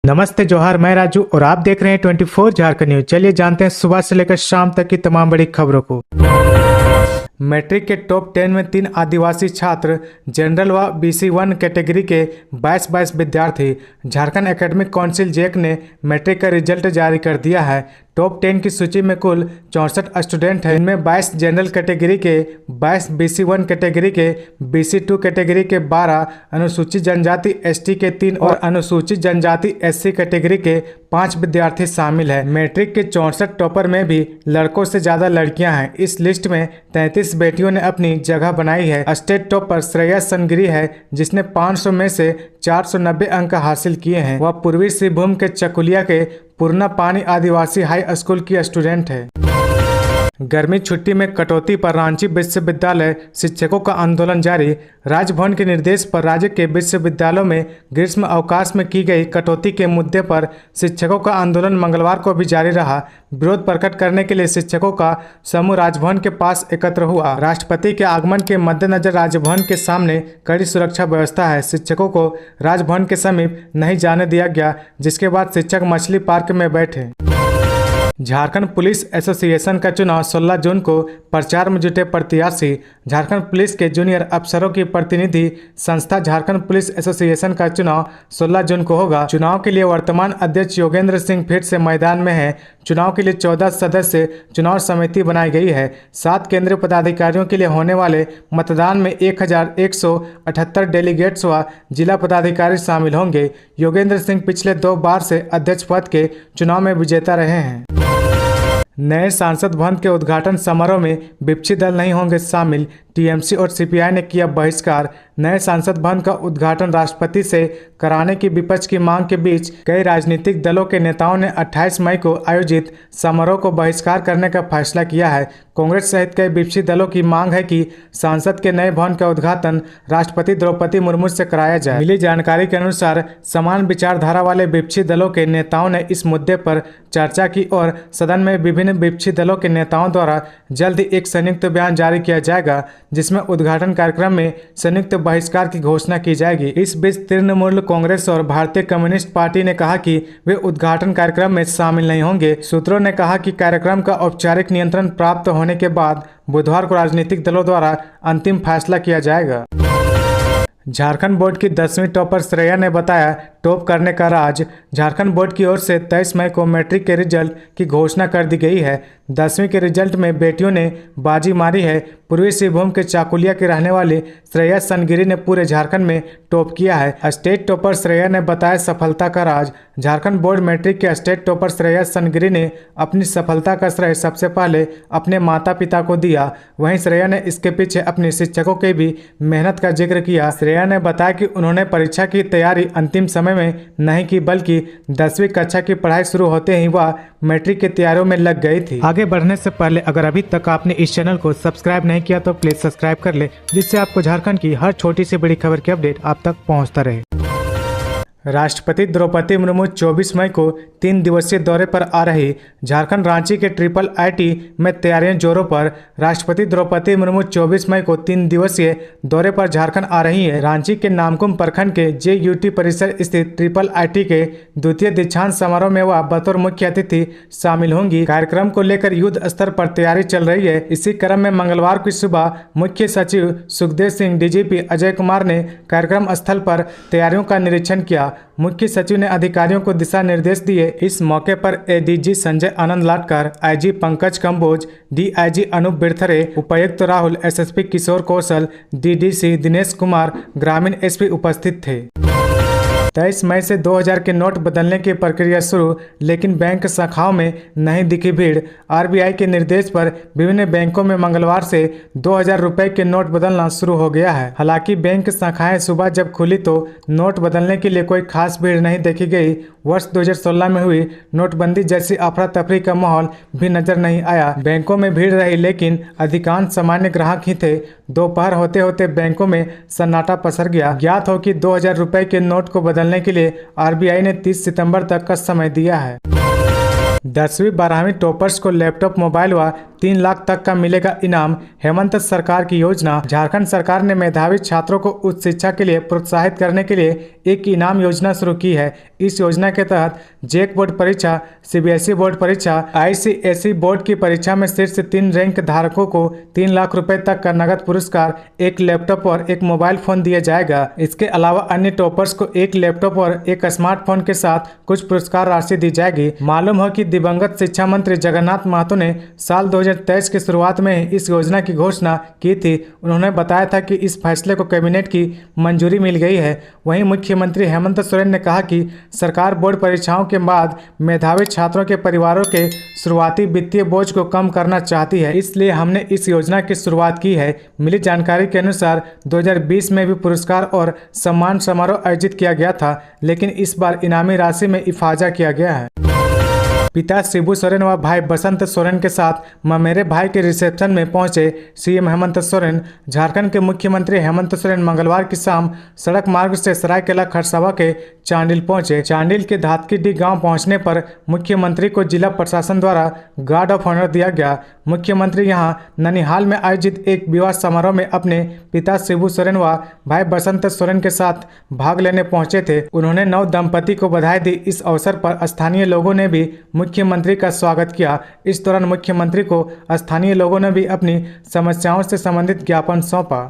नमस्ते जोहार, मैं राजू और आप देख रहे हैं 24 झारखंड न्यूज। चलिए जानते हैं सुबह से लेकर शाम तक की तमाम बड़ी खबरों को। मैट्रिक के टॉप 10 में 3 आदिवासी छात्र, जनरल व BC1 कैटेगरी के 22 विद्यार्थी। झारखंड एकेडमिक काउंसिल जैक ने मैट्रिक का रिजल्ट जारी कर दिया है। टॉप 10 की सूची में कुल 64 स्टूडेंट हैं। इनमें 22 जनरल कैटेगरी के, 22 BC1 कैटेगरी के, BC2 कैटेगरी के 12, अनुसूचित जनजाति ST के 3 और अनुसूचित जनजाति SC कैटेगरी के 5 विद्यार्थी शामिल हैं। मैट्रिक के 64 टॉपर में भी लड़कों से ज्यादा लड़कियां हैं। इस लिस्ट में 33 बेटियों ने अपनी जगह बनाई है। स्टेट टॉपर श्रेया सनगिरी है, जिसने 500 में से 490 अंक हासिल किए हैं। वह पूर्वी सिंहभूम के चकुलिया के पूर्णा पानी आदिवासी हाई स्कूल की स्टूडेंट है। गर्मी छुट्टी में कटौती पर रांची विश्वविद्यालय शिक्षकों का आंदोलन जारी। राजभवन के निर्देश पर राज्य के विश्वविद्यालयों में ग्रीष्म अवकाश में की गई कटौती के मुद्दे पर शिक्षकों का आंदोलन मंगलवार को भी जारी रहा। विरोध प्रकट करने के लिए शिक्षकों का समूह राजभवन के पास एकत्र हुआ। राष्ट्रपति के आगमन के मद्देनजर राजभवन के सामने कड़ी सुरक्षा व्यवस्था है। शिक्षकों को राजभवन के समीप नहीं जाने दिया गया, जिसके बाद शिक्षक मछली पार्क में बैठे। झारखंड पुलिस एसोसिएशन का चुनाव 16 जून को प्रचार में जुटे प्रत्याशी। झारखंड पुलिस के जूनियर अफसरों की प्रतिनिधि संस्था झारखंड पुलिस एसोसिएशन का चुनाव 16 जून को होगा। चुनाव के लिए वर्तमान अध्यक्ष योगेंद्र सिंह फिर से मैदान में हैं। चुनाव के लिए 14 सदस्य चुनाव समिति बनाई गई है। 7 केंद्रीय पदाधिकारियों के लिए होने वाले मतदान में 1178 डेलीगेट्स व जिला पदाधिकारी शामिल होंगे। योगेंद्र सिंह पिछले 2 बार से अध्यक्ष पद के चुनाव में विजेता रहे हैं। नए सांसद भवन के उद्घाटन समारोह में विपक्षी दल नहीं होंगे शामिल। TMC और CPI ने किया बहिष्कार। नए संसद भवन का उद्घाटन राष्ट्रपति से कराने की विपक्ष की मांग के बीच कई राजनीतिक दलों के नेताओं ने 28 मई को आयोजित समारोह को बहिष्कार करने का फैसला किया है। कांग्रेस सहित कई विपक्षी दलों की मांग है कि संसद के नए भवन का उद्घाटन राष्ट्रपति द्रौपदी मुर्मू से कराया जाए। मिली जानकारी के अनुसार समान विचारधारा वाले विपक्षी दलों के नेताओं ने इस मुद्दे पर चर्चा की और सदन में विभिन्न विपक्षी दलों के नेताओं द्वारा जल्द ही एक संयुक्त बयान जारी किया जाएगा, जिसमें उद्घाटन कार्यक्रम में संयुक्त बहिष्कार की घोषणा की जाएगी। इस बीच तृणमूल कांग्रेस और भारतीय कम्युनिस्ट पार्टी ने कहा कि वे उद्घाटन कार्यक्रम में शामिल नहीं होंगे। सूत्रों ने कहा कि कार्यक्रम का औपचारिक नियंत्रण प्राप्त होने के बाद बुधवार को राजनीतिक दलों द्वारा अंतिम फैसला किया जाएगा। झारखंड बोर्ड की 10वीं टॉपर श्रेया ने बताया टॉप करने का राज। झारखंड बोर्ड की ओर से 23 मई को मैट्रिक के रिजल्ट की घोषणा कर दी गई है। 10वीं के रिजल्ट में बेटियों ने बाजी मारी है। पूर्वी सिंहभूम के चाकुलिया के रहने वाली श्रेया सनगिरी ने पूरे झारखंड में टॉप किया है। स्टेट टॉपर श्रेया ने बताया सफलता का राज। झारखंड बोर्ड मैट्रिक के स्टेट टॉपर श्रेया सनगिरी ने अपनी सफलता का श्रेय सबसे पहले अपने माता पिता को दिया। वहीं श्रेया ने इसके पीछे अपने शिक्षकों की भी मेहनत का जिक्र किया। श्रेया ने बताया कि उन्होंने परीक्षा की तैयारी अंतिम समय में नहीं की, बल्कि 10वीं कक्षा की पढ़ाई शुरू होते ही वह मैट्रिक की तैयारियों में लग गई थी। आगे बढ़ने से पहले अगर अभी तक आपने इस चैनल को सब्सक्राइब नहीं किया तो प्लीज सब्सक्राइब कर ले, जिससे आपको झारखंड की हर छोटी से बड़ी खबर की अपडेट आप तक पहुंचता रहे। राष्ट्रपति द्रौपदी मुर्मू 24 मई को 3 दिवसीय दौरे पर आ रही। झारखंड रांची के IIIT में तैयारियां जोरों पर। राष्ट्रपति द्रौपदी मुर्मू 24 मई को 3 दिवसीय दौरे पर झारखंड आ रही है। रांची के नामकुम प्रखंड के JUT परिसर स्थित IIIT के द्वितीय दीक्षांत समारोह में वह बतौर मुख्य अतिथि शामिल होंगी। कार्यक्रम को लेकर युद्ध स्तर पर तैयारी चल रही है। इसी क्रम में मंगलवार की सुबह मुख्य सचिव सुखदेव सिंह, DGP अजय कुमार ने कार्यक्रम स्थल पर तैयारियों का निरीक्षण किया। मुख्य सचिव ने अधिकारियों को दिशा निर्देश दिए। इस मौके पर ADG संजय आनंद लाटकर, IG पंकज कंबोज, DIG अनूप बिरथरे, उपायुक्त राहुल, SSP किशोर कौशल, DDC दिनेश कुमार, ग्रामीण SP उपस्थित थे। 23 मई से 2000 के नोट बदलने की प्रक्रिया शुरू, लेकिन बैंक शाखाओं में नहीं दिखी भीड़। RBI के निर्देश पर विभिन्न बैंकों में मंगलवार से 2000 रुपए के नोट बदलना शुरू हो गया है। हालांकि बैंक शाखाएं सुबह जब खुली तो नोट बदलने के लिए कोई खास भीड़ नहीं देखी गई। वर्ष 2016 में हुई नोटबंदी जैसी अफरा तफरी का माहौल भी नजर नहीं आया। बैंकों में भीड़ रही, लेकिन अधिकांश सामान्य ग्राहक ही थे। दोपहर होते होते बैंकों में सन्नाटा पसर गया। ज्ञात हो कि 2000 रुपए के नोट को बदलने के लिए RBI ने 30 सितंबर तक का समय दिया है। 10वीं 12वीं टॉपर्स को लैपटॉप, मोबाइल व 3 लाख तक का मिलेगा इनाम। हेमंत सरकार की योजना। झारखंड सरकार ने मेधावी छात्रों को उच्च शिक्षा के लिए प्रोत्साहित करने के लिए एक इनाम योजना शुरू की है। इस योजना के तहत जेक बोर्ड परीक्षा, सीबीएसई बोर्ड परीक्षा, आईसीएसई बोर्ड की परीक्षा में शीर्ष 3 रैंक धारकों को 3 लाख रुपए तक का नगद पुरस्कार, एक लैपटॉप और एक मोबाइल फोन दिया जाएगा। इसके अलावा अन्य टॉपर्स को एक लैपटॉप और एक स्मार्टफोन के साथ कुछ पुरस्कार राशि दी जाएगी। मालूम हो कि दिवंगत शिक्षा मंत्री जगन्नाथ महतो ने साल 2023 की शुरुआत में ही इस योजना की घोषणा की थी। उन्होंने बताया था कि इस फैसले को कैबिनेट की मंजूरी मिल गई है। वहीं मुख्यमंत्री हेमंत सोरेन ने कहा कि सरकार बोर्ड परीक्षाओं के बाद मेधावी छात्रों के परिवारों के शुरुआती वित्तीय बोझ को कम करना चाहती है, इसलिए हमने इस योजना की शुरुआत की है। मिली जानकारी के अनुसार 2020 में भी पुरस्कार और सम्मान समारोह आयोजित किया गया था, लेकिन इस बार इनामी राशि में इफाजा किया गया है। पिता शिबू सोरेन व भाई बसंत सोरेन के साथ ममेरे भाई के रिसेप्शन में पहुंचे सीएम हेमंत सोरेन। झारखंड के मुख्यमंत्री हेमंत सोरेन मंगलवार की शाम सड़क मार्ग से सरायकेला खरसावा के चांडिल पहुंचे। चांडिल के धातकीडीह गांव पहुंचने पर मुख्यमंत्री को जिला प्रशासन द्वारा गार्ड ऑफ ऑनर दिया गया। मुख्यमंत्री यहां ननिहाल में आयोजित एक विवाह समारोह में अपने पिता शिबू सोरेन व भाई बसंत सोरेन के साथ भाग लेने पहुंचे थे। उन्होंने नव दंपति को बधाई दी। इस अवसर पर स्थानीय लोगों ने भी मुख्यमंत्री का स्वागत किया। इस दौरान मुख्यमंत्री को स्थानीय लोगों ने भी अपनी समस्याओं से संबंधित ज्ञापन सौंपा।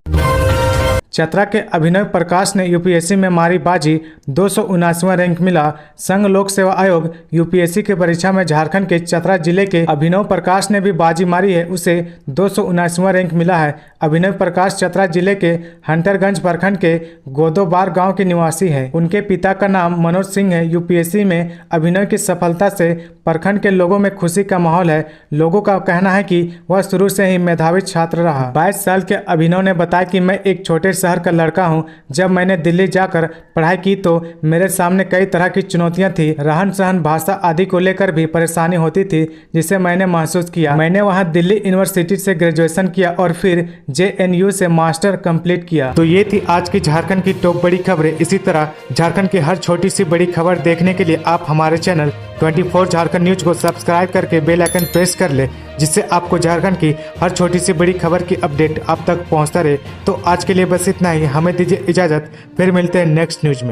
चतरा के अभिनव प्रकाश ने यूपीएससी में मारी बाजी, 279वां रैंक मिला। संघ लोक सेवा आयोग यूपीएससी की परीक्षा में झारखंड के चतरा जिले के अभिनव प्रकाश ने भी बाजी मारी है। उसे 279वां रैंक मिला है। अभिनव प्रकाश चतरा जिले के हंटरगंज प्रखंड के गोदोबार गांव के निवासी है। उनके पिता का नाम मनोज सिंह है। यूपीएससी में अभिनव की सफलता से प्रखंड के लोगों में खुशी का माहौल है। लोगों का कहना है कि वह शुरू से ही मेधावी छात्र रहा। 22 साल के अभिनव ने बताया कि मैं एक छोटे शहर का लड़का हूं। जब मैंने दिल्ली जाकर पढ़ाई की तो मेरे सामने कई तरह की चुनौतियां थी। रहन सहन, भाषा आदि को लेकर भी परेशानी होती थी, जिसे मैंने महसूस किया। मैंने वहां दिल्ली यूनिवर्सिटी से ग्रेजुएशन किया और फिर जेएनयू से मास्टर कंप्लीट किया। तो ये थी आज की झारखंड की टॉप बड़ी खबरें। इसी तरह झारखंड की हर छोटी सी बड़ी खबर देखने के लिए आप हमारे चैनल 24 झारखंड न्यूज को सब्सक्राइब करके बेल आइकन प्रेस कर ले, जिससे आपको झारखंड की हर छोटी सी बड़ी खबर की अपडेट आप तक पहुंचता रहे। तो आज के लिए बस इतना ही। हमें दीजिए इजाजत, फिर मिलते हैं नेक्स्ट न्यूज में।